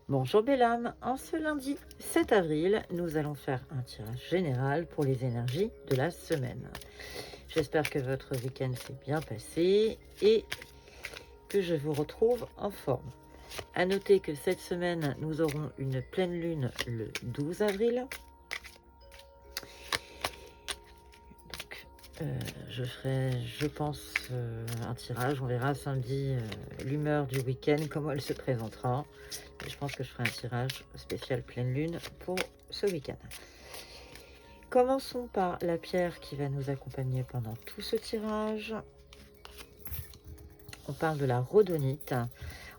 Bonjour belle âme, en ce lundi 7 avril, nous allons faire un tirage général pour les énergies de la semaine. J'espère que votre week-end s'est bien passé et que je vous retrouve en forme. À noter que cette semaine, nous aurons une pleine lune le 12 avril. Donc, je ferai, je pense, un tirage. On verra samedi l'humeur du week-end, comment elle se présentera. Je pense que je ferai un tirage spécial pleine lune pour ce week-end. Commençons par la pierre qui va nous accompagner pendant tout ce tirage. On parle de la rhodonite.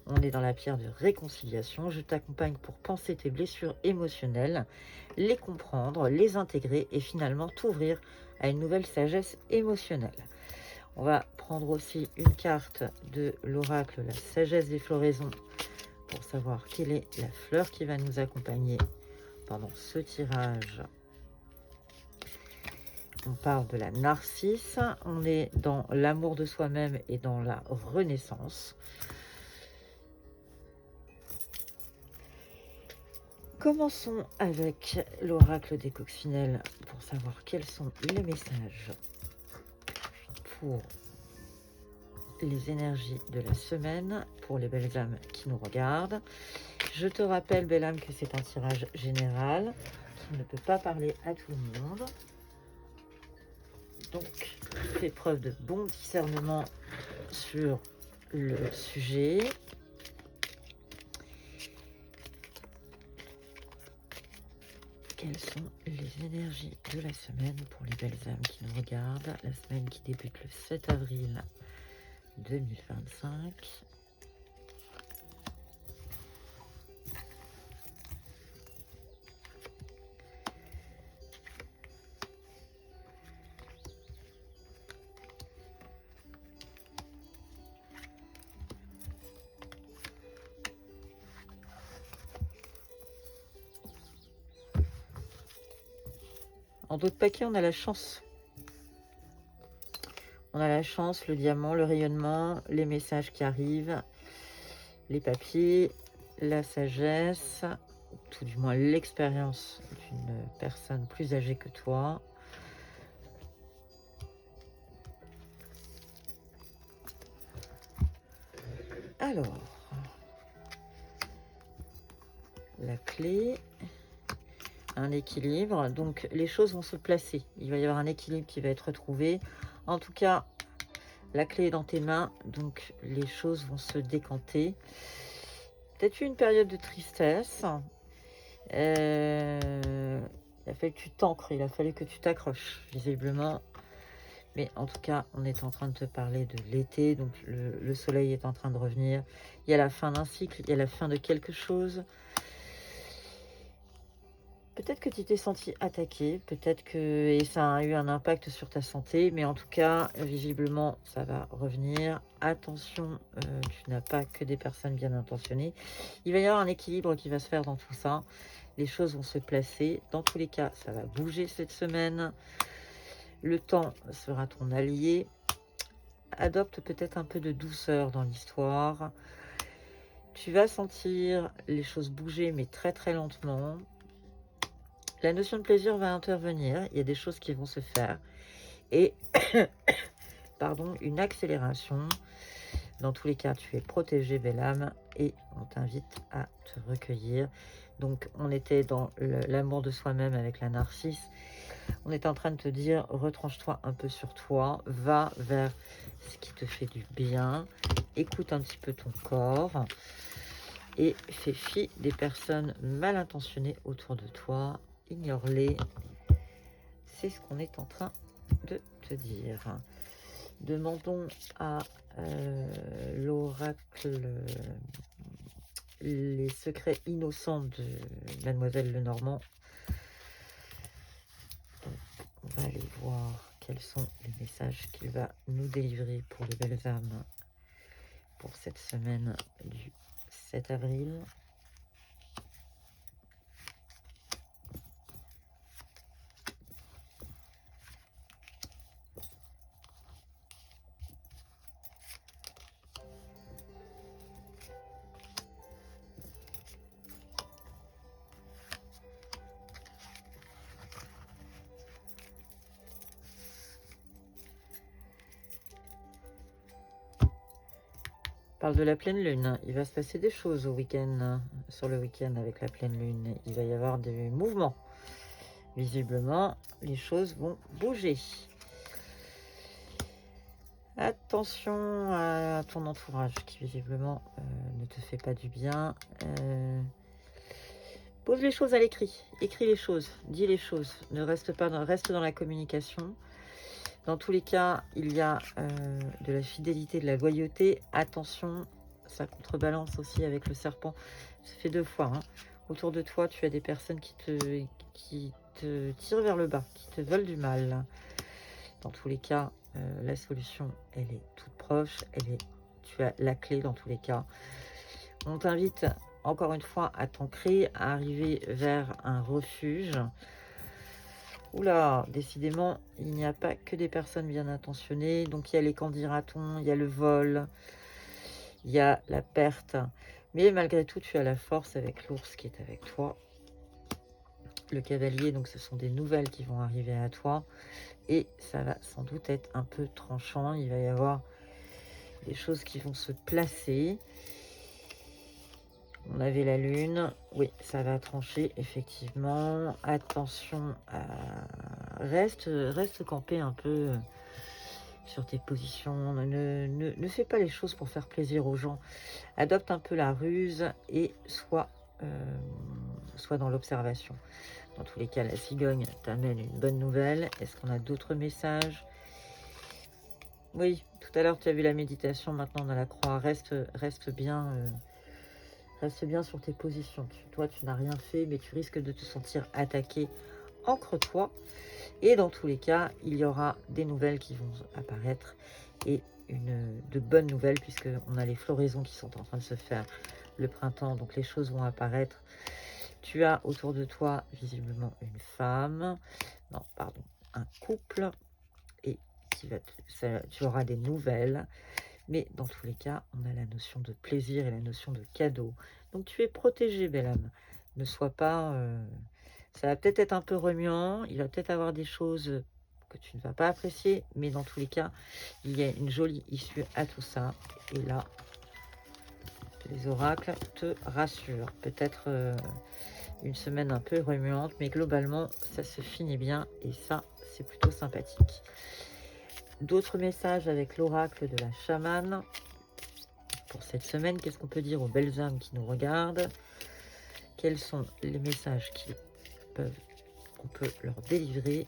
On est dans la pierre de réconciliation. Je t'accompagne pour penser tes blessures émotionnelles, les comprendre, les intégrer et finalement t'ouvrir à une nouvelle sagesse émotionnelle. On va prendre aussi une carte de l'oracle, la sagesse des floraisons, pour savoir quelle est la fleur qui va nous accompagner pendant ce tirage. On parle de la narcisse, on est dans l'amour de soi-même et dans la renaissance. Commençons avec l'oracle des coccinelles pour savoir quels sont les messages pour les énergies de la semaine, pour les belles âmes qui nous regardent. Je te rappelle, belle âme, que c'est un tirage général qui ne peut pas parler à tout le monde. Donc, fais preuve de bon discernement sur le sujet. Quelles sont les énergies de la semaine pour les belles âmes qui nous regardent? La semaine qui débute le 7 avril 2025. En d'autres paquets, on a la chance. On a la chance, le diamant, le rayonnement, les messages qui arrivent, les papiers, la sagesse, tout du moins l'expérience d'une personne plus âgée que toi. Alors, la clé, un équilibre, donc les choses vont se placer. Il va y avoir un équilibre qui va être retrouvé. En tout cas, la clé est dans tes mains, donc les choses vont se décanter. Peut-être eu une période de tristesse. Il a fallu que tu t'ancres, il a fallu que tu t'accroches, visiblement. Mais en tout cas, on est en train de te parler de l'été, donc le soleil est en train de revenir. Il y a la fin d'un cycle, il y a la fin de quelque chose. Peut-être que tu t'es senti attaqué, peut-être que et ça a eu un impact sur ta santé, mais en tout cas, visiblement, ça va revenir. Attention, tu n'as pas que des personnes bien intentionnées. Il va y avoir un équilibre qui va se faire dans tout ça. Les choses vont se placer. Dans tous les cas, ça va bouger cette semaine. Le temps sera ton allié. Adopte peut-être un peu de douceur dans l'histoire. Tu vas sentir les choses bouger, mais très très lentement. La notion de plaisir va intervenir. Il y a des choses qui vont se faire. Et, pardon, une accélération. Dans tous les cas, tu es protégé, belle âme, et on t'invite à te recueillir. Donc, on était dans l'amour de soi-même avec la narcisse. On est en train de te dire, retranche-toi un peu sur toi, va vers ce qui te fait du bien, écoute un petit peu ton corps et fais fi des personnes mal intentionnées autour de toi. Ignore-les. C'est ce qu'on est en train de te dire. Demandons à l'oracle les secrets innocents de Mademoiselle Lenormand. Donc, on va aller voir quels sont les messages qu'il va nous délivrer pour les belles âmes pour cette semaine du 7 avril. parle de la pleine lune. Il va se passer des choses au week-end, sur le week-end avec la pleine lune. Il va y avoir des mouvements. Visiblement, les choses vont bouger. Attention à ton entourage qui visiblement ne te fait pas du bien. Pose les choses à l'écrit. Écris les choses. Dis les choses. Ne reste pas reste dans la communication. Dans tous les cas, il y a de la fidélité, de la loyauté. Attention, ça contrebalance aussi avec le serpent. Ça fait 2 fois. Hein. Autour de toi, tu as des personnes qui te tirent vers le bas, qui te veulent du mal. Dans tous les cas, la solution, elle est toute proche. Tu as la clé dans tous les cas. On t'invite encore une fois à t'ancrer, à arriver vers un refuge. Oula, décidément, il n'y a pas que des personnes bien intentionnées. Donc, il y a les candidatons, il y a le vol, il y a la perte. Mais malgré tout, tu as la force avec l'ours qui est avec toi. Le cavalier, donc ce sont des nouvelles qui vont arriver à toi. Et ça va sans doute être un peu tranchant. Il va y avoir des choses qui vont se placer. On avait la lune. Oui, ça va trancher, effectivement. Attention, reste campé un peu sur tes positions. Ne fais pas les choses pour faire plaisir aux gens. Adopte un peu la ruse et sois dans l'observation. Dans tous les cas, la cigogne t'amène une bonne nouvelle. Est-ce qu'on a d'autres messages? Oui, tout à l'heure, tu as vu la méditation. Maintenant, on a la croix. Reste bien... Reste bien sur tes positions. Toi, tu n'as rien fait, mais tu risques de te sentir attaqué. Ancre-toi. Et dans tous les cas, il y aura des nouvelles qui vont apparaître. Et de bonnes nouvelles, puisqu'on a les floraisons qui sont en train de se faire. Le printemps, donc les choses vont apparaître. Tu as autour de toi, visiblement, une femme. Non, pardon, un couple. Et tu auras des nouvelles. Mais dans tous les cas, on a la notion de plaisir et la notion de cadeau. Donc tu es protégé, belle âme. Ne sois pas... ça va peut-être être un peu remuant. Il va peut-être avoir des choses que tu ne vas pas apprécier. Mais dans tous les cas, il y a une jolie issue à tout ça. Et là, les oracles te rassurent. Peut-être une semaine un peu remuante. Mais globalement, ça se finit bien. Et ça, c'est plutôt sympathique. D'autres messages avec l'oracle de la chamane pour cette semaine. Qu'est-ce qu'on peut dire aux belles âmes qui nous regardent? Quels sont les messages qu'on peut leur délivrer?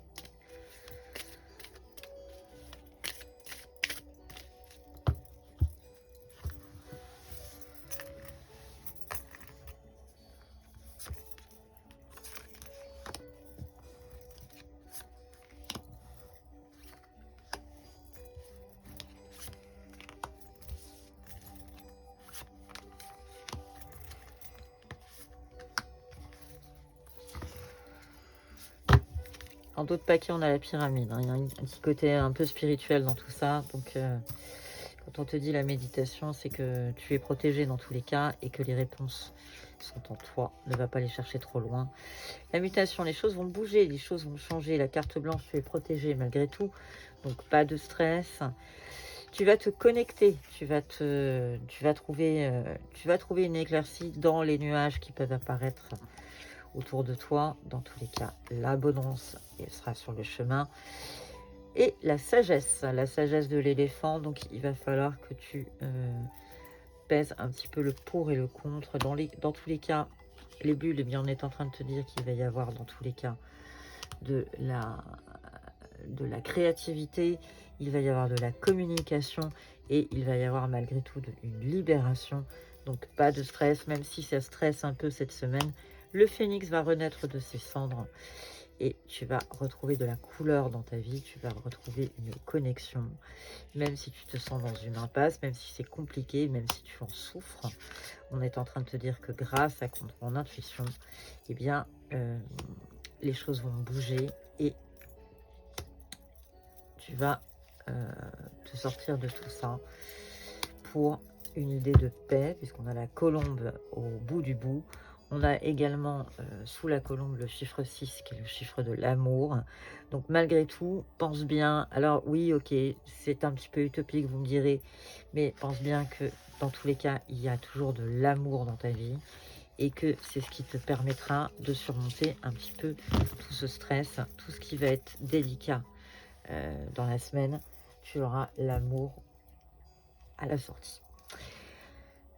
En d'autres paquets, on a la pyramide. Hein. Il y a un petit côté un peu spirituel dans tout ça. Donc, quand on te dit la méditation, c'est que tu es protégé dans tous les cas et que les réponses sont en toi. Ne va pas les chercher trop loin. La mutation, les choses vont bouger, les choses vont changer. La carte blanche, tu es protégé malgré tout. Donc, pas de stress. Tu vas te connecter. Tu vas trouver une éclaircie dans les nuages qui peuvent apparaître autour de toi. Dans tous les cas, l'abondance sera sur le chemin. Et la sagesse de l'éléphant. Donc, il va falloir que tu pèses un petit peu le pour et le contre. Dans tous les cas, les bulles, eh bien, on est en train de te dire qu'il va y avoir, dans tous les cas, de la créativité. Il va y avoir de la communication. Et il va y avoir, malgré tout, une libération. Donc, pas de stress, même si ça stresse un peu cette semaine. Le phénix va renaître de ses cendres et tu vas retrouver de la couleur dans ta vie, tu vas retrouver une connexion, même si tu te sens dans une impasse, même si c'est compliqué, même si tu en souffres. On est en train de te dire que grâce à ton intuition, eh bien, les choses vont bouger et tu vas te sortir de tout ça pour une idée de paix, puisqu'on a la colombe au bout du bout. On a également sous la colombe le chiffre 6 qui est le chiffre de l'amour. Donc malgré tout, pense bien. Alors oui, ok, c'est un petit peu utopique, vous me direz, mais pense bien que dans tous les cas, il y a toujours de l'amour dans ta vie et que c'est ce qui te permettra de surmonter un petit peu tout ce stress, tout ce qui va être délicat dans la semaine. Tu auras l'amour à la sortie.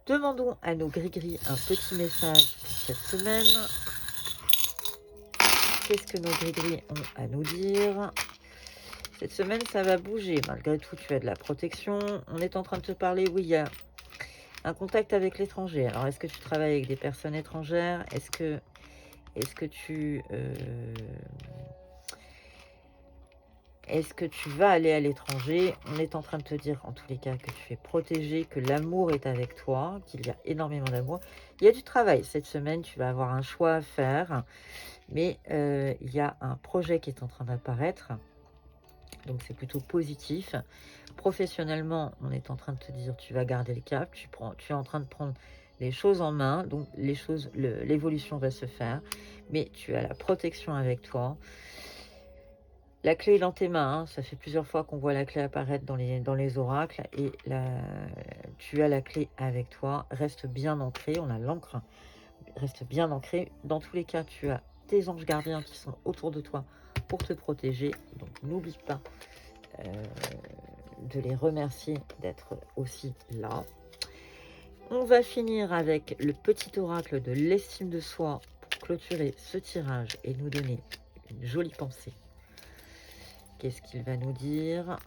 Demandons à nos gris-gris un petit message pour cette semaine. Qu'est-ce que nos gris-gris ont à nous dire? Cette semaine, ça va bouger. Malgré tout, tu as de la protection. On est en train de te parler, oui, il y a un contact avec l'étranger. Alors, est-ce que tu travailles avec des personnes étrangères? Est-ce que tu vas aller à l'étranger? On est en train de te dire, en tous les cas, que tu es protégé, que l'amour est avec toi, qu'il y a énormément d'amour. Il y a du travail cette semaine, tu vas avoir un choix à faire, mais il y a un projet qui est en train d'apparaître, donc c'est plutôt positif. Professionnellement, on est en train de te dire, tu vas garder le cap, tu es en train de prendre les choses en main, donc l'évolution va se faire, mais tu as la protection avec toi. La clé est dans tes mains, hein. Ça fait plusieurs fois qu'on voit la clé apparaître dans les oracles, et tu as la clé avec toi. Reste bien ancré, on a l'encre, reste bien ancré. Dans tous les cas, tu as tes anges gardiens qui sont autour de toi pour te protéger, donc n'oublie pas de les remercier d'être aussi là. On va finir avec le petit oracle de l'estime de soi pour clôturer ce tirage et nous donner une jolie pensée. Qu'est-ce qu'il va nous dire?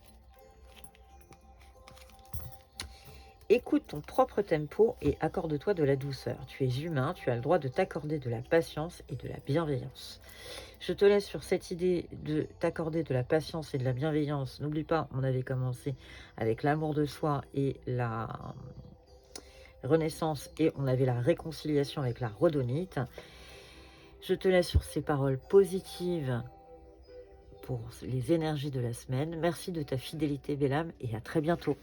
Écoute ton propre tempo et accorde-toi de la douceur. Tu es humain, tu as le droit de t'accorder de la patience et de la bienveillance. Je te laisse sur cette idée de t'accorder de la patience et de la bienveillance. N'oublie pas, on avait commencé avec l'amour de soi et la renaissance, et on avait la réconciliation avec la rhodonite. Je te laisse sur ces paroles positives pour les énergies de la semaine. Merci de ta fidélité, belle âme, et à très bientôt.